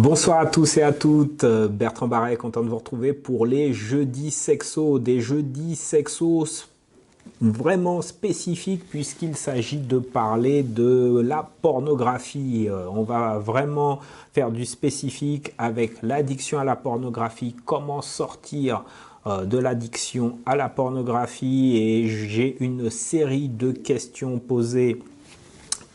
Bonsoir à tous et à toutes, Bertrand Barret, content de vous retrouver pour les jeudis sexo, des jeudis sexo vraiment spécifiques puisqu'il s'agit de parler de la pornographie. On va vraiment faire du spécifique avec l'addiction à la pornographie, comment sortir de l'addiction à la pornographie, et j'ai une série de questions posées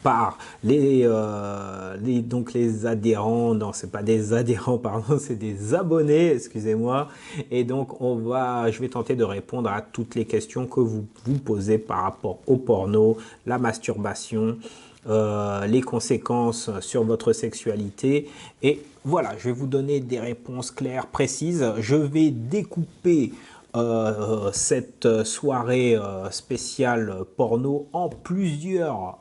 par donc les adhérents, non c'est pas des adhérents pardon, c'est des abonnés, excusez-moi, et donc je vais tenter de répondre à toutes les questions que vous vous posez par rapport au porno, la masturbation, les conséquences sur votre sexualité, et voilà, je vais vous donner des réponses claires, précises. Je vais découper cette soirée spéciale porno en plusieurs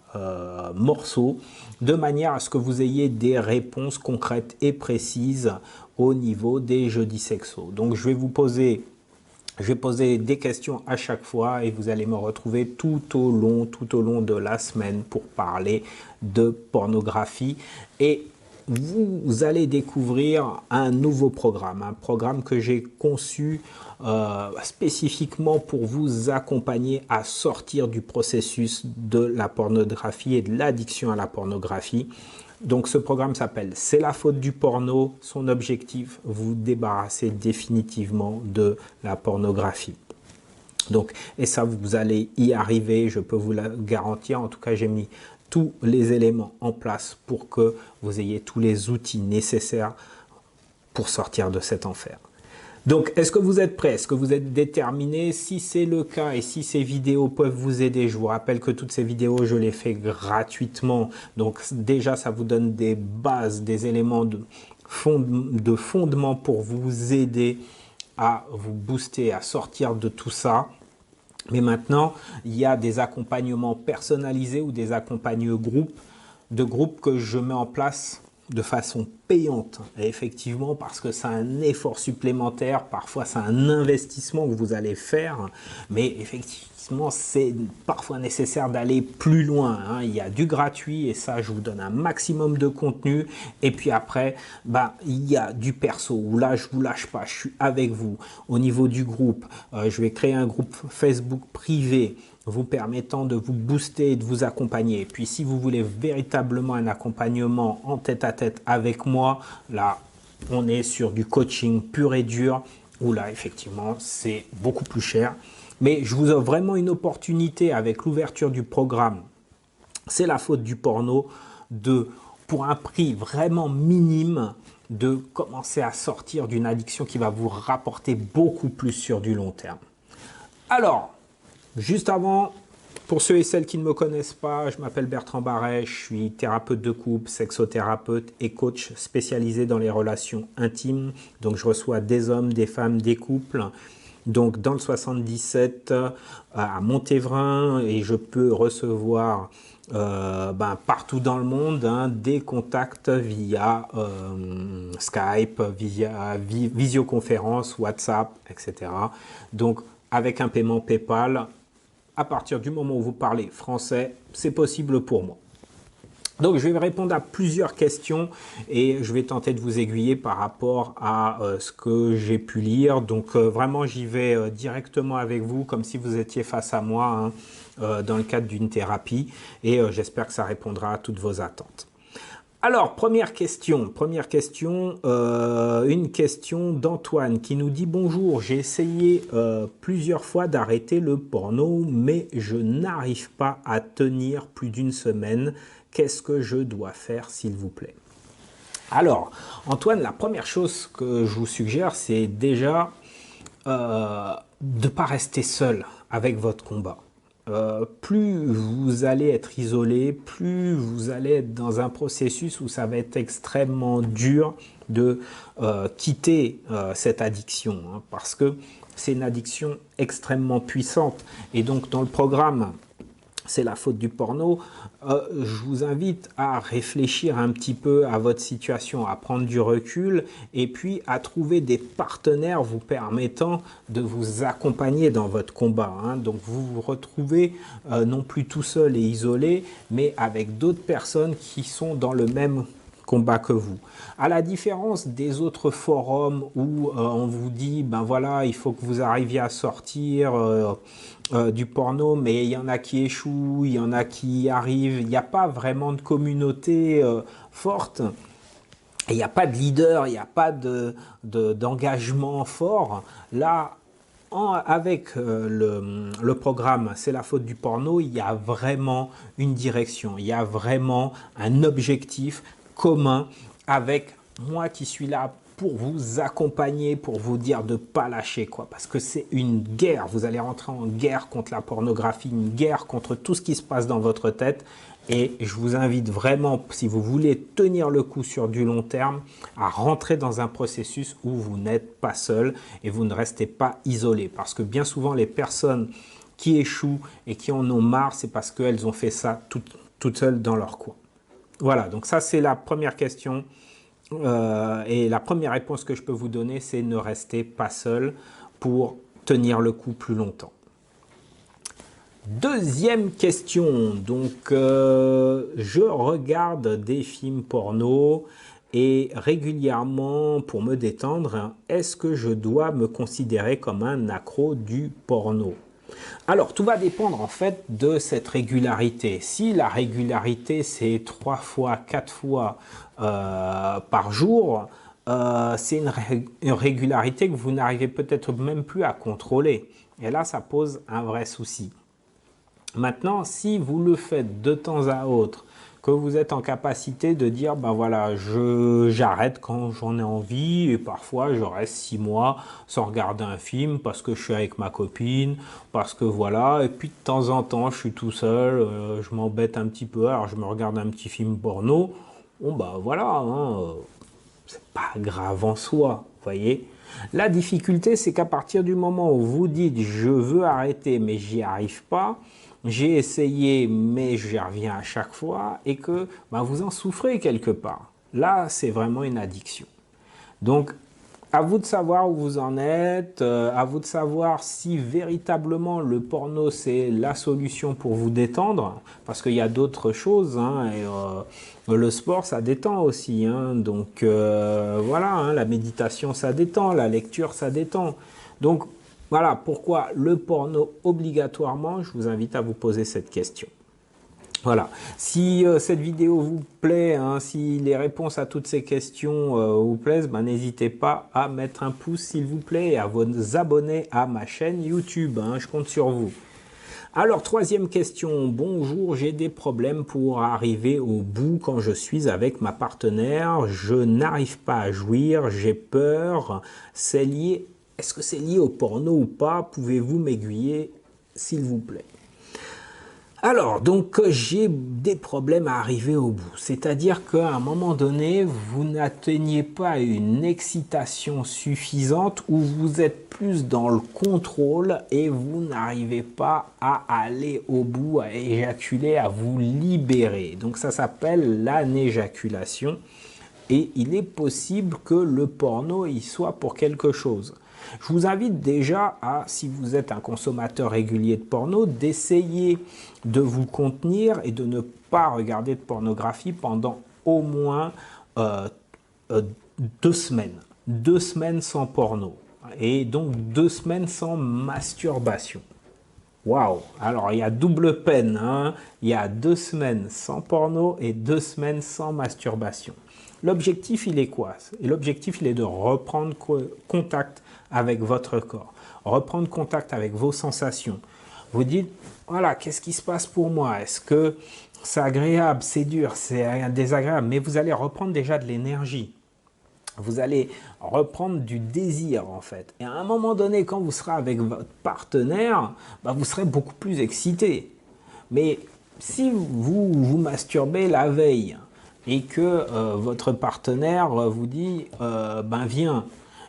morceaux, de manière à ce que vous ayez des réponses concrètes et précises au niveau des jeudis sexo. Donc je vais poser des questions à chaque fois et vous allez me retrouver tout au long de la semaine pour parler de pornographie. Et vous allez découvrir un nouveau programme, un programme que j'ai conçu spécifiquement pour vous accompagner à sortir du processus de la pornographie et de l'addiction à la pornographie. Donc ce programme s'appelle C'est la faute du porno. Son objectif, vous débarrasser définitivement de la pornographie. Donc, et ça, vous allez y arriver, je peux vous le garantir. En tout cas, j'ai mis tous les éléments en place pour que vous ayez tous les outils nécessaires pour sortir de cet enfer. Donc, est-ce que vous êtes prêts? Est-ce que vous êtes déterminés? Si c'est le cas et si ces vidéos peuvent vous aider, je vous rappelle que toutes ces vidéos, je les fais gratuitement. Donc, déjà, ça vous donne des bases, des éléments de fondement pour vous aider à vous booster, à sortir de tout ça. Mais maintenant, il y a des accompagnements personnalisés ou des accompagnements de groupes que je mets en place de façon payante. Et effectivement, parce que c'est un effort supplémentaire, parfois c'est un investissement que vous allez faire, mais effectivement, c'est parfois nécessaire d'aller plus loin, hein. Il y a du gratuit et ça, je vous donne un maximum de contenu. Et puis après, il y a du perso où là, je vous lâche pas, je suis avec vous. Au niveau du groupe, je vais créer un groupe Facebook privé vous permettant de vous booster et de vous accompagner. Et puis si vous voulez véritablement un accompagnement en tête-à-tête avec moi, là on est sur du coaching pur et dur, où là effectivement c'est beaucoup plus cher. Mais je vous offre vraiment une opportunité avec l'ouverture du programme C'est la faute du porno, pour un prix vraiment minime, de commencer à sortir d'une addiction qui va vous rapporter beaucoup plus sur du long terme. Alors, juste avant, pour ceux et celles qui ne me connaissent pas, je m'appelle Bertrand Barret, je suis thérapeute de couple, sexothérapeute et coach spécialisé dans les relations intimes. Donc je reçois des hommes, des femmes, des couples. Donc dans le 77 à Montévrain, et je peux recevoir partout dans le monde, hein, des contacts via Skype, via visioconférence, WhatsApp, etc. Donc avec un paiement PayPal, à partir du moment où vous parlez français, c'est possible pour moi. Donc je vais répondre à plusieurs questions et je vais tenter de vous aiguiller par rapport à ce que j'ai pu lire. Donc vraiment j'y vais directement avec vous, comme si vous étiez face à moi, hein, dans le cadre d'une thérapie, et j'espère que ça répondra à toutes vos attentes. Alors, première question, une question d'Antoine qui nous dit « Bonjour, j'ai essayé plusieurs fois d'arrêter le porno, mais je n'arrive pas à tenir plus d'une semaine. Qu'est-ce que je dois faire, s'il vous plaît ?» Alors, Antoine, la première chose que je vous suggère, c'est déjà de ne pas rester seul avec votre combat. Plus vous allez être isolé, plus vous allez être dans un processus où ça va être extrêmement dur de quitter cette addiction, hein, parce que c'est une addiction extrêmement puissante. Et donc dans le programme C'est la faute du porno, je vous invite à réfléchir un petit peu à votre situation, à prendre du recul et puis à trouver des partenaires vous permettant de vous accompagner dans votre combat, hein. Donc vous vous retrouvez non plus tout seul et isolé, mais avec d'autres personnes qui sont dans le même combat que vous. À la différence des autres forums où on vous dit, ben voilà, il faut que vous arriviez à sortir du porno, mais il y en a qui échouent, il y en a qui arrivent, il n'y a pas vraiment de communauté forte. Il n'y a pas de leader, il n'y a pas d'engagement fort. Là, avec le programme C'est la faute du porno, il y a vraiment une direction, il y a vraiment un objectif commun avec moi qui suis là pour vous accompagner, pour vous dire de ne pas lâcher, quoi. Parce que c'est une guerre, vous allez rentrer en guerre contre la pornographie, une guerre contre tout ce qui se passe dans votre tête. Et je vous invite vraiment, si vous voulez tenir le coup sur du long terme, à rentrer dans un processus où vous n'êtes pas seul et vous ne restez pas isolé. Parce que bien souvent, les personnes qui échouent et qui en ont marre, c'est parce qu'elles ont fait ça toutes seules dans leur coin. Voilà, donc ça c'est la première question. Et la première réponse que je peux vous donner, c'est ne restez pas seul pour tenir le coup plus longtemps. Deuxième question, donc je regarde des films porno et régulièrement pour me détendre, est-ce que je dois me considérer comme un accro du porno? Alors tout va dépendre en fait de cette régularité. Si la régularité c'est 3 fois, 4 fois par jour, c'est une régularité que vous n'arrivez peut-être même plus à contrôler. Et là ça pose un vrai souci. Maintenant, si vous le faites de temps à autre, que vous êtes en capacité de dire, ben voilà, j'arrête quand j'en ai envie et parfois je reste 6 mois sans regarder un film parce que je suis avec ma copine, parce que voilà, et puis de temps en temps je suis tout seul, je m'embête un petit peu, alors je me regarde un petit film porno, bon ben voilà, hein, c'est pas grave en soi, vous voyez. La difficulté, c'est qu'à partir du moment où vous dites je veux arrêter mais j'y arrive pas, j'ai essayé mais j'y reviens à chaque fois et que ben, vous en souffrez quelque part. Là, c'est vraiment une addiction. Donc, à vous de savoir où vous en êtes, à vous de savoir si véritablement le porno c'est la solution pour vous détendre, parce qu'il y a d'autres choses, hein, et, le sport ça détend aussi, hein, donc voilà, hein, la méditation ça détend, la lecture ça détend. Donc voilà pourquoi le porno obligatoirement, je vous invite à vous poser cette question. Voilà, si cette vidéo vous plaît, hein, si les réponses à toutes ces questions vous plaisent, ben, n'hésitez pas à mettre un pouce s'il vous plaît et à vous abonner à ma chaîne YouTube, hein, je compte sur vous. Alors, troisième question, bonjour, j'ai des problèmes pour arriver au bout quand je suis avec ma partenaire, je n'arrive pas à jouir, j'ai peur, c'est lié, est-ce que c'est lié au porno ou pas? Pouvez-vous m'aiguiller s'il vous plaît? Alors, donc, j'ai des problèmes à arriver au bout. C'est-à-dire qu'à un moment donné, vous n'atteignez pas une excitation suffisante où vous êtes plus dans le contrôle et vous n'arrivez pas à aller au bout, à éjaculer, à vous libérer. Donc, ça s'appelle l'anéjaculation. Et il est possible que le porno y soit pour quelque chose. Je vous invite déjà à, si vous êtes un consommateur régulier de porno, d'essayer de vous contenir et de ne pas regarder de pornographie pendant au moins 2 semaines. 2 semaines sans porno. Et donc 2 semaines sans masturbation. Waouh! Alors il y a double peine, hein? Il y a 2 semaines sans porno et 2 semaines sans masturbation. L'objectif, il est quoi? L'objectif, il est de reprendre contact avec votre corps, reprendre contact avec vos sensations. Vous dites, voilà, qu'est-ce qui se passe pour moi? Est-ce que c'est agréable, c'est dur, c'est désagréable? Mais vous allez reprendre déjà de l'énergie. Vous allez reprendre du désir, en fait. Et à un moment donné, quand vous serez avec votre partenaire, bah, vous serez beaucoup plus excité. Mais si vous masturbez la veille, et que votre partenaire vous dit ben viens,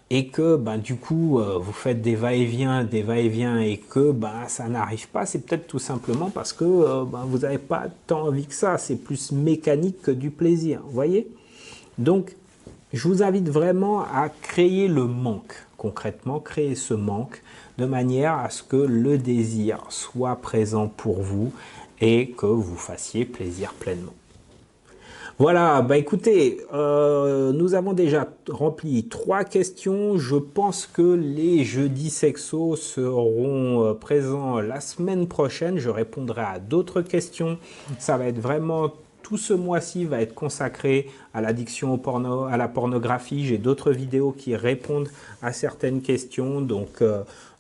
et que ben du coup vous faites des va-et-vient et que ben ça n'arrive pas, c'est peut-être tout simplement parce que ben, vous n'avez pas tant envie que ça, c'est plus mécanique que du plaisir, vous voyez. Donc je vous invite vraiment à créer le manque, concrètement créer ce manque de manière à ce que le désir soit présent pour vous et que vous fassiez plaisir pleinement. Voilà, bah écoutez, nous avons déjà rempli 3 questions. Je pense que les jeudis sexo seront présents la semaine prochaine. Je répondrai à d'autres questions. Ça va être vraiment, tout ce mois-ci va être consacré à l'addiction au porno, à la pornographie. J'ai d'autres vidéos qui répondent à certaines questions. Donc,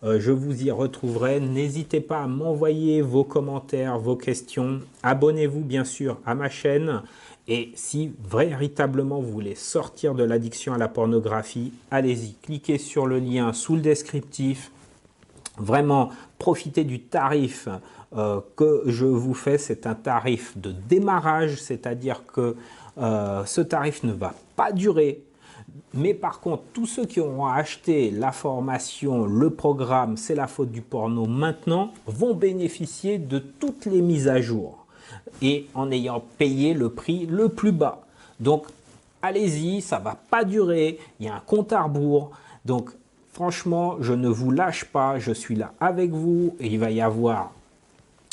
je vous y retrouverai. N'hésitez pas à m'envoyer vos commentaires, vos questions. Abonnez-vous bien sûr à ma chaîne. Et si véritablement vous voulez sortir de l'addiction à la pornographie, allez-y, cliquez sur le lien sous le descriptif. Vraiment, profitez du tarif que je vous fais. C'est un tarif de démarrage, c'est-à-dire que ce tarif ne va pas durer. Mais par contre, tous ceux qui auront acheté la formation, le programme, c'est la faute du porno maintenant, vont bénéficier de toutes les mises à jour et en ayant payé le prix le plus bas. Donc, allez-y, ça ne va pas durer, il y a un compte à rebours. Donc, franchement, je ne vous lâche pas, je suis là avec vous et il va y avoir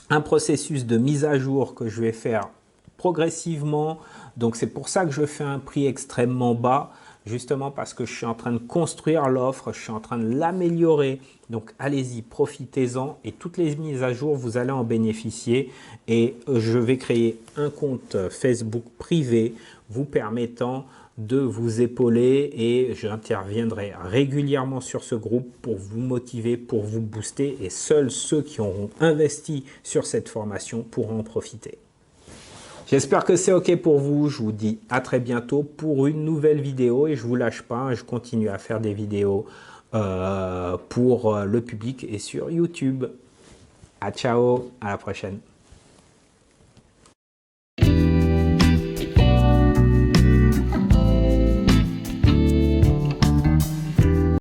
un processus de mise à jour que je vais faire progressivement. Donc, c'est pour ça que je fais un prix extrêmement bas, justement parce que je suis en train de construire l'offre, je suis en train de l'améliorer. Donc, allez-y, profitez-en et toutes les mises à jour, vous allez en bénéficier. Et je vais créer un compte Facebook privé vous permettant de vous épauler et j'interviendrai régulièrement sur ce groupe pour vous motiver, pour vous booster et seuls ceux qui auront investi sur cette formation pourront en profiter. J'espère que c'est OK pour vous. Je vous dis à très bientôt pour une nouvelle vidéo et je ne vous lâche pas. Je continue à faire des vidéos pour le public et sur YouTube. À ciao, à la prochaine.